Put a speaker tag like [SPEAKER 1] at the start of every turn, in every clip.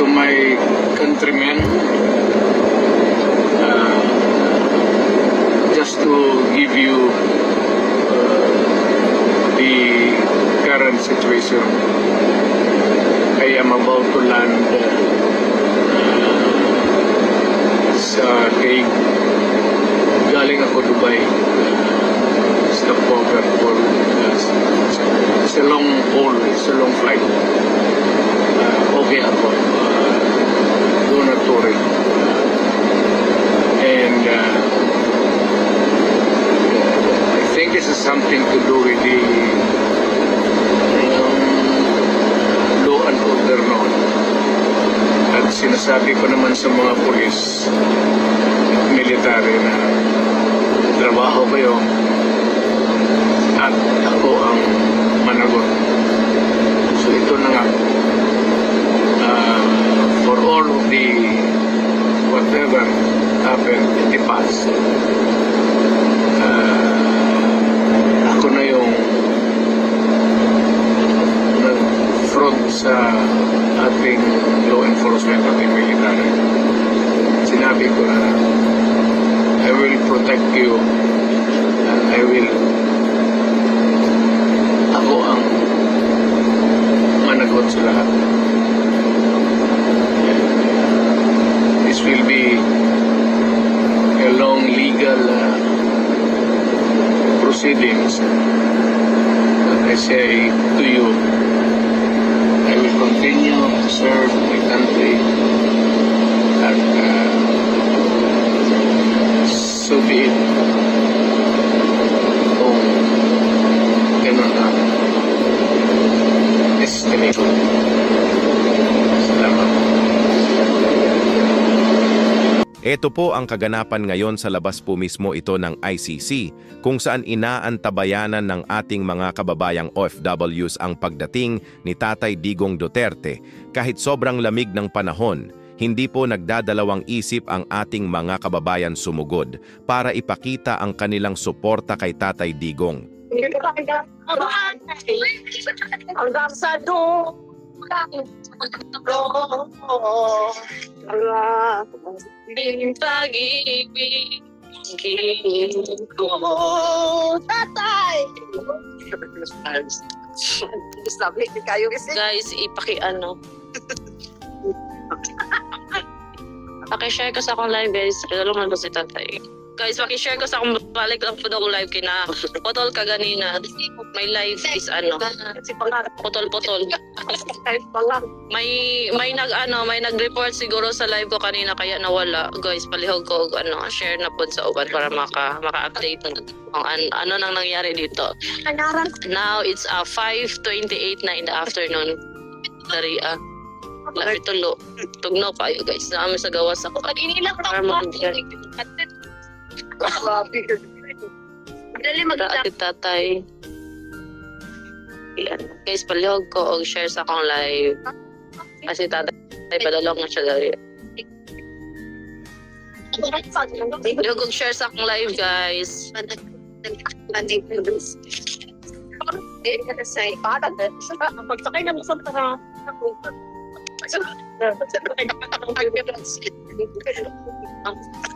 [SPEAKER 1] to my countrymen, just to give you the current situation. I am about to land sa Hague. Galing ako Dubai. Stopover for it's a long haul, it's a long flight. Okay ako. Do not worry. And I think this is something to do with the law and order noon. At sinasabi ko naman sa mga pulis at military na trabaho kayo at ako ang managot. So ito na nga. For all of the whatever happened in the past, ako na yung nag-front sa ating law enforcement at military. Sinabi ko na I will protect you and I will ako ang managot sa lahat. This will be a long legal proceedings. But I say to you, I will continue to serve my country and so be it. Kung ganun na destiny ko. Salamat.
[SPEAKER 2] Ito po ang kaganapan ngayon sa labas po mismo ito ng ICC, kung saan inaantabayanan ng ating mga kababayang OFWs ang pagdating ni Tatay Digong Duterte. Kahit sobrang lamig ng panahon, hindi po nagdadalawang isip ang ating mga kababayan sumugod para ipakita ang kanilang suporta kay Tatay Digong.
[SPEAKER 3] Hanggang sa doon. Din pag-ibig ko, tatay! Guys, ipaki-ano. Paki-share ko sa akong live, guys. Kilala mo si tatay. Guys, paki-share ko sa akong balik lang po daw live kina Potol kaganina. My live is ano, potol-potol. May nag-report siguro sa live ko kanina kaya nawala. Guys, palihog ko share na po sa uban para maka-update kung ano nang nangyari dito. Now it's 5:28 na in the afternoon. Dari lapit tulo. Tugnaw kayo guys. Naami sa gawas ako. Kanina lang dali mag-tatay. Tatay. Yan. Guys, palihog ko og share sa akong live. Kasi tatay padalog na siya dali. Palihog og share sa akong live, guys. Magsakay na sa tara.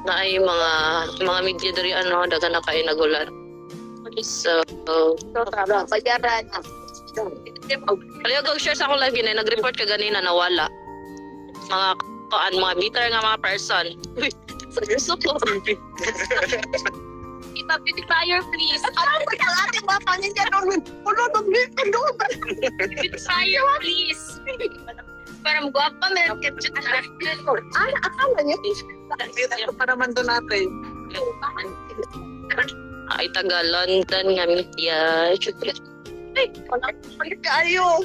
[SPEAKER 3] Na ay mga media dari dagan na kayo nagulat. So bayaran. Palihog og share sa akong live yun nag-report ka ganina nawala. Mga bitter nga mga person. Seryoso ko. Kita beautifier please. Ating mga paninja doon. Beautifier please. Parang guwapa meron ketchup na. Akala niyo? Ito pa naman doon natin. Ay, taga London nga media. Ay, palit kayo.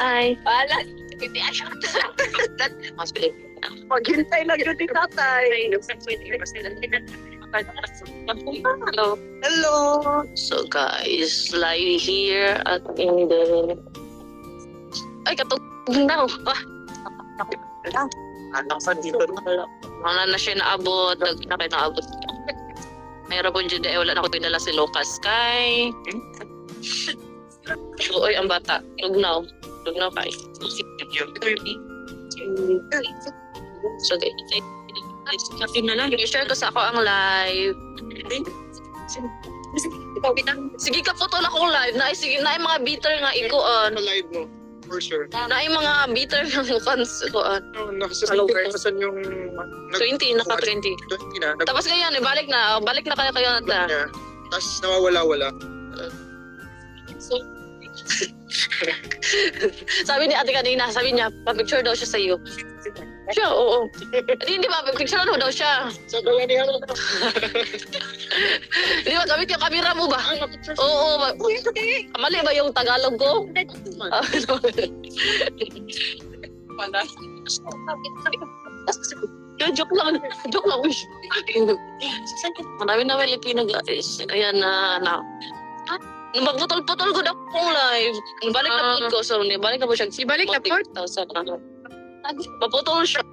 [SPEAKER 3] Ay, palat. Hindi asya. Maghintay lang yun ni tatay. Hello. Hello. So guys, live here at in the... Ay, katog na. Wala na siya naabot. Naabot. Mayroon po dyan wala na ako pinala si Lucas Sky. Uy, ang bata. Tugnaw. Huwag na kayo. So, i-share ko sa ako ang live. Sige ka putol akong live. Sige, na mga bitter nga ikuan.
[SPEAKER 4] live mo, for sure.
[SPEAKER 3] Na mga bitter nga fans ikuan.
[SPEAKER 4] Nakasan yung...
[SPEAKER 3] 20, naka 20.
[SPEAKER 4] 20 na.
[SPEAKER 3] Tapos ngayon, balik na kayo na.
[SPEAKER 4] Tapos nawawala-wala.
[SPEAKER 3] Sabi ni ate kanina, sabi niya, pa-picture daw siya sa iyo. Siya, oo. Hindi ba, picture ano daw siya.
[SPEAKER 4] Sa bayanihan mo.
[SPEAKER 3] Hindi ba, gamit yung camera mo ba? Oo. Mali ba yung Tagalog ko? Joke lang. Joke lang. Marami na Pilipino guys. Ayan na. Magputol-putol ko na kong live. Balik na po ko. So, balik na po siya.
[SPEAKER 5] Ibalik na po?
[SPEAKER 3] 1,000 na. Maputol siya.